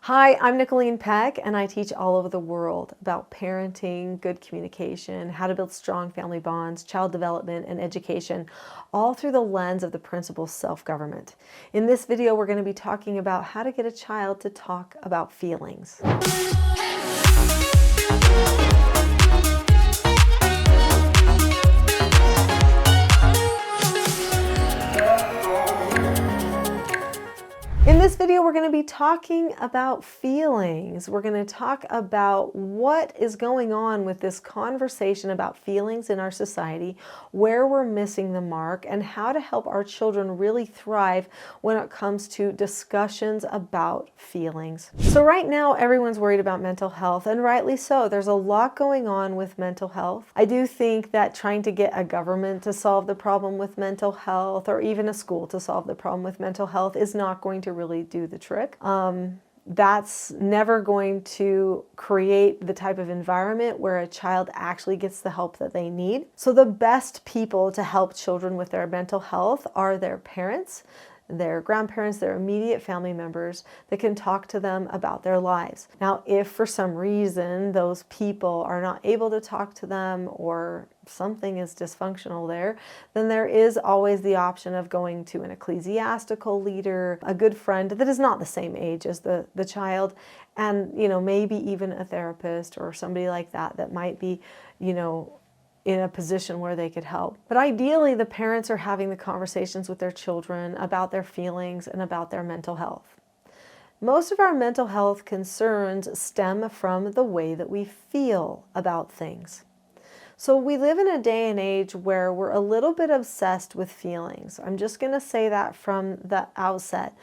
Hi, I'm Nicholeen Peck, and I teach all over the world about parenting, good communication, how to build strong family bonds, child development, and education, all through the lens of the principle self-government. In this video, we're going to be talking about how to get a child to talk about feelings. In this video, we're going to be talking about feelings. We're going to talk about what is going on with this conversation about feelings in our society, where we're missing the mark, and how to help our children really thrive when it comes to discussions about feelings. So right now, everyone's worried about mental health, and rightly so. There's a lot going on with mental health. I do think that trying to get a government to solve the problem with mental health, or even a school to solve the problem with mental health, is not going to really do the trick. That's never going to create the type of environment where a child actually gets the help that they need. So the best people to help children with their mental health are their parents, their grandparents, their immediate family members that can talk to them about their lives. Now, if for some reason those people are not able to talk to them or something is dysfunctional there, then there is always the option of going to an ecclesiastical leader, a good friend that is not the same age as the child, and maybe even a therapist or somebody like that that might be in a position where they could help. But ideally, the parents are having the conversations with their children about their feelings and about their mental health. Most of our mental health concerns stem from the way that we feel about things. So we live in a day and age where we're a little bit obsessed with feelings. I'm just going to say that from the outset.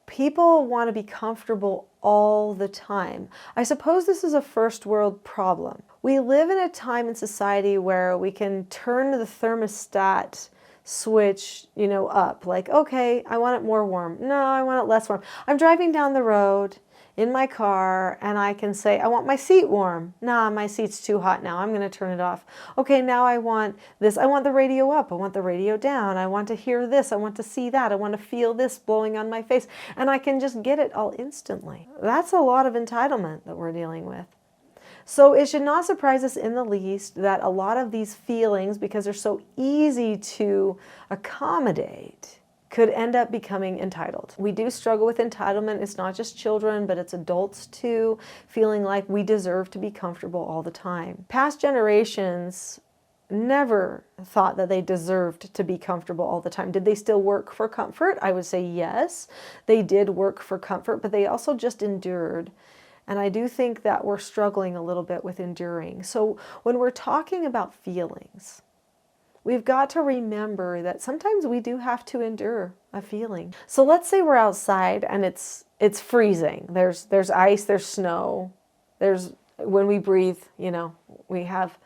People want to be comfortable all the time. I suppose this is a first world problem. We live in a time in society where we can turn the thermostat switch, up. Like, okay, I want it more warm. No, I want it less warm. I'm driving down the road in my car and I can say, I want my seat warm. Nah, my seat's too hot now. I'm going to turn it off. Okay, now I want this. I want the radio up. I want the radio down. I want to hear this. I want to see that. I want to feel this blowing on my face. And I can just get it all instantly. That's a lot of entitlement that we're dealing with. So it should not surprise us in the least that a lot of these feelings, because they're so easy to accommodate, could end up becoming entitled. We do struggle with entitlement. It's not just children, but it's adults too, feeling like we deserve to be comfortable all the time. Past generations never thought that they deserved to be comfortable all the time. Did they still work for comfort? I would say yes, they did work for comfort, but they also just endured. And I do think that we're struggling a little bit with enduring. So when we're talking about feelings, we've got to remember that sometimes we do have to endure a feeling. So let's say we're outside and it's freezing. There's ice, there's snow. When we breathe, we have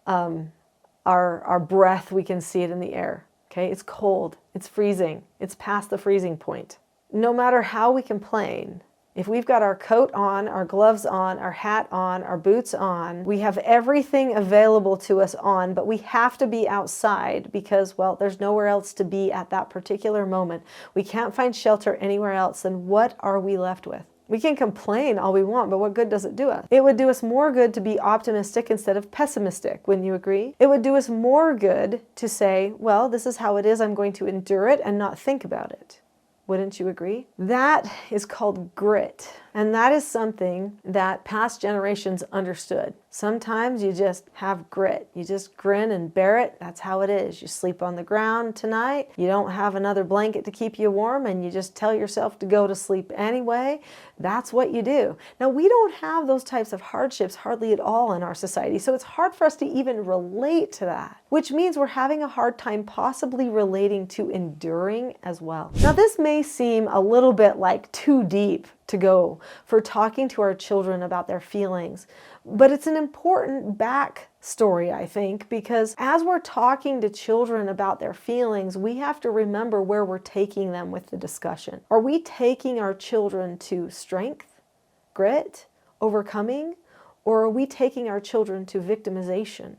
our breath, we can see it in the air. Okay, it's cold, it's freezing, it's past the freezing point. No matter how we complain, if we've got our coat on, our gloves on, our hat on, our boots on, we have everything available to us on, but we have to be outside because, well, there's nowhere else to be at that particular moment. We can't find shelter anywhere else, then what are we left with? We can complain all we want, but what good does it do us? It would do us more good to be optimistic instead of pessimistic, wouldn't you agree? It would do us more good to say, well, this is how it is, I'm going to endure it and not think about it. Wouldn't you agree? That is called grit. And that is something that past generations understood. Sometimes you just have grit. You just grin and bear it. That's how it is. You sleep on the ground tonight. You don't have another blanket to keep you warm and you just tell yourself to go to sleep anyway. That's what you do. Now, we don't have those types of hardships hardly at all in our society. So it's hard for us to even relate to that, which means we're having a hard time possibly relating to enduring as well. Now, this may seem a little bit like too deep to go for talking to our children about their feelings. But it's an important backstory, I think, because as we're talking to children about their feelings, we have to remember where we're taking them with the discussion. Are we taking our children to strength, grit, overcoming, or are we taking our children to victimization,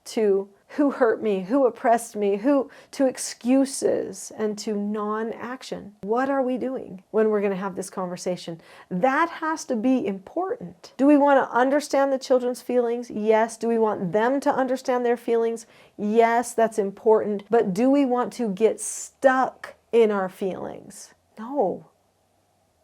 to who hurt me, who oppressed me, to excuses and to non-action. What are we doing when we're going to have this conversation? That has to be important. Do we want to understand the children's feelings? Yes. Do we want them to understand their feelings? Yes, that's important. But do we want to get stuck in our feelings? No.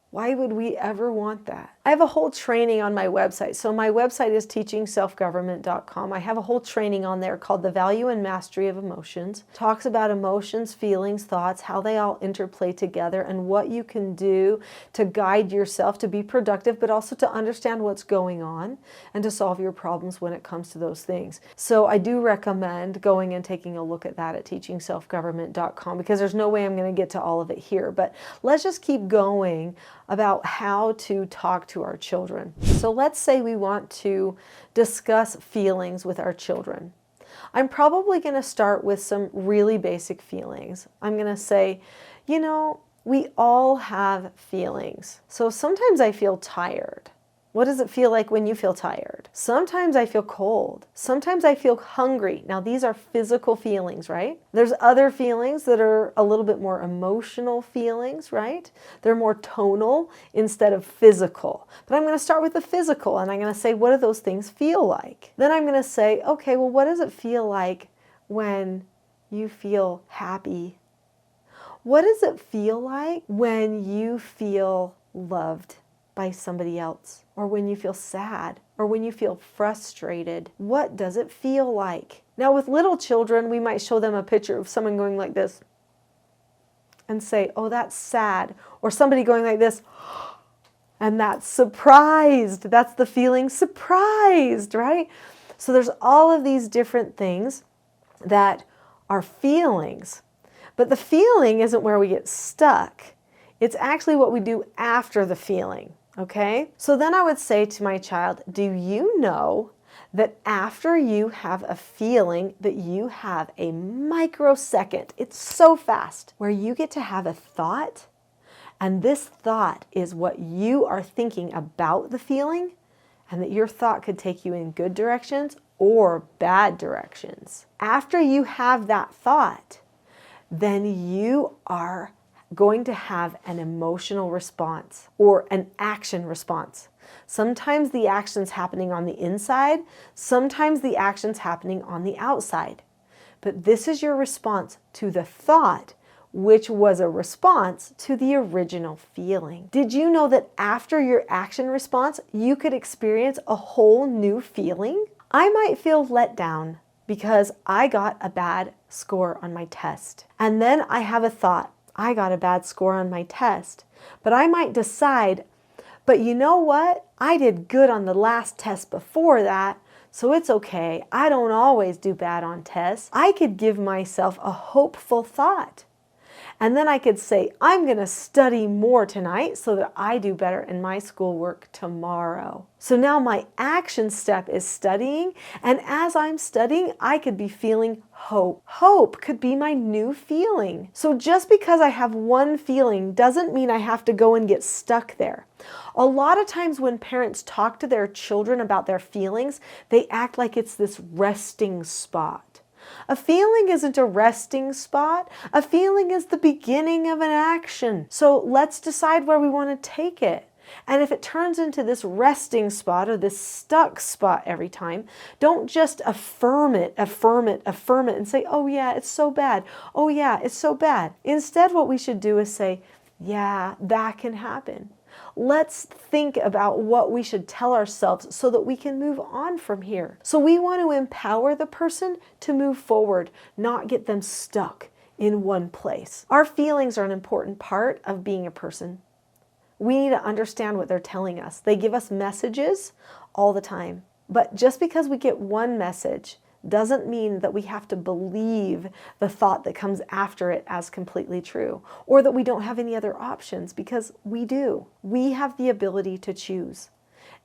Why would we ever want that? I have a whole training on my website. So my website is teachingselfgovernment.com. I have a whole training on there called The Value and Mastery of Emotions. Talks about emotions, feelings, thoughts, how they all interplay together, and what you can do to guide yourself to be productive, but also to understand what's going on and to solve your problems when it comes to those things. So I do recommend going and taking a look at that at teachingselfgovernment.com, because there's no way I'm going to get to all of it here. But let's just keep going about how to talk to our children. So let's say we want to discuss feelings with our children. I'm probably going to start with some really basic feelings. I'm going to say, you know, we all have feelings. So sometimes I feel tired. What does it feel like when you feel tired? Sometimes I feel cold. Sometimes I feel hungry. Now, these are physical feelings, right? There's other feelings that are a little bit more emotional feelings, right? They're more tonal instead of physical. But I'm going to start with the physical, and I'm going to say, what do those things feel like? Then I'm going to say, okay, well, what does it feel like when you feel happy? What does it feel like when you feel loved by somebody else? Or when you feel sad, or when you feel frustrated? What does it feel like? Now, with little children, we might show them a picture of someone going like this and say, oh, that's sad. Or somebody going like this, and that's surprised. That's the feeling surprised, right? So there's all of these different things that are feelings. But the feeling isn't where we get stuck. It's actually what we do after the feeling. Okay, so then I would say to my child, do you know that after you have a feeling that you have a microsecond, it's so fast, where you get to have a thought, and this thought is what you are thinking about the feeling, and that your thought could take you in good directions or bad directions. After you have that thought, then you are going to have an emotional response or an action response. Sometimes the action's happening on the inside, sometimes the action's happening on the outside. But this is your response to the thought, which was a response to the original feeling. Did you know that after your action response, you could experience a whole new feeling? I might feel let down because I got a bad score on my test. And then I have a thought, I got a bad score on my test. But I might decide, but you know what? I did good on the last test before that, so it's okay. I don't always do bad on tests. I could give myself a hopeful thought. And then I could say, I'm going to study more tonight so that I do better in my schoolwork tomorrow. So now my action step is studying, and as I'm studying, I could be feeling hope. Hope could be my new feeling. So just because I have one feeling doesn't mean I have to go and get stuck there. A lot of times when parents talk to their children about their feelings, they act like it's this resting spot. A feeling isn't a resting spot. A feeling is the beginning of an action. So let's decide where we want to take it. And if it turns into this resting spot or this stuck spot every time, don't just affirm it, and say, oh yeah, it's so bad. Oh yeah, it's so bad. Instead, what we should do is say, yeah, that can happen. Let's think about what we should tell ourselves so that we can move on from here. So we want to empower the person to move forward, not get them stuck in one place. Our feelings are an important part of being a person. We need to understand what they're telling us. They give us messages all the time. But just because we get one message doesn't mean that we have to believe the thought that comes after it as completely true, or that we don't have any other options, because we do. We have the ability to choose.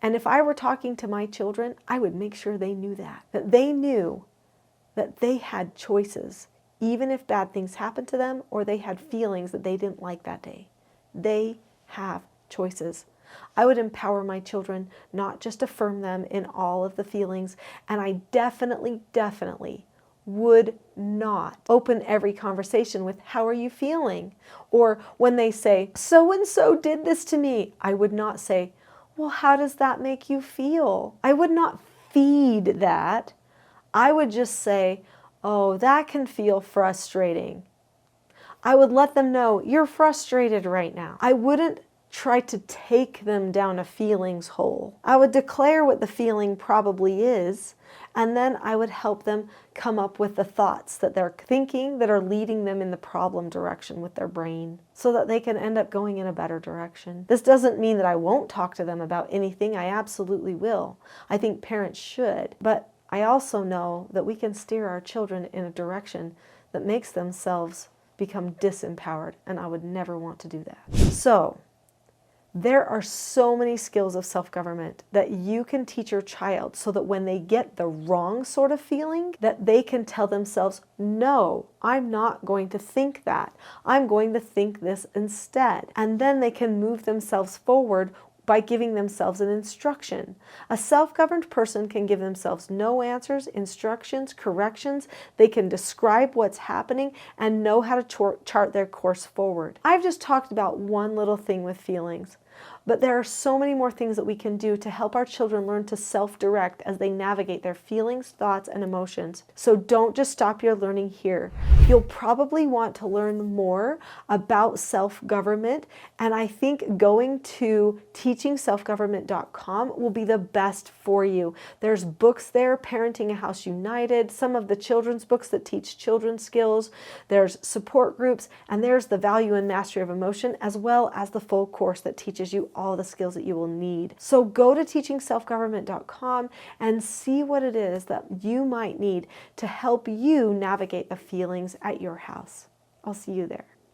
And if I were talking to my children, I would make sure they knew that they knew that they had choices, even if bad things happened to them or they had feelings that they didn't like that day. They have choices. I would empower my children, not just affirm them in all of the feelings. And I definitely would not open every conversation with, how are you feeling? Or when they say, so-and-so did this to me, I would not say, well, how does that make you feel? I would not feed that. I would just say, oh, that can feel frustrating. I would let them know, you're frustrated right now. I wouldn't try to take them down a feelings hole. I would declare what the feeling probably is, and then I would help them come up with the thoughts that they're thinking that are leading them in the problem direction with their brain so that they can end up going in a better direction. This doesn't mean that I won't talk to them about anything. I absolutely will. I think parents should. But I also know that we can steer our children in a direction that makes themselves become disempowered, and I would never want to do that. So, there are so many skills of self-government that you can teach your child so that when they get the wrong sort of feeling, that they can tell themselves, no, I'm not going to think that. I'm going to think this instead. And then they can move themselves forward by giving themselves an instruction. A self-governed person can give themselves no answers, instructions, corrections. They can describe what's happening and know how to chart their course forward. I've just talked about one little thing with feelings, but there are so many more things that we can do to help our children learn to self-direct as they navigate their feelings, thoughts, and emotions. So don't just stop your learning here. You'll probably want to learn more about self-government, and I think going to teachingselfgovernment.com will be the best for you. There's books there, Parenting a House United, some of the children's books that teach children's skills, there's support groups, and there's the Value and Mastery of Emotion, as well as the full course that teaches you all the skills that you will need. So go to teachingselfgovernment.com and see what it is that you might need to help you navigate the feelings at your house. I'll see you there.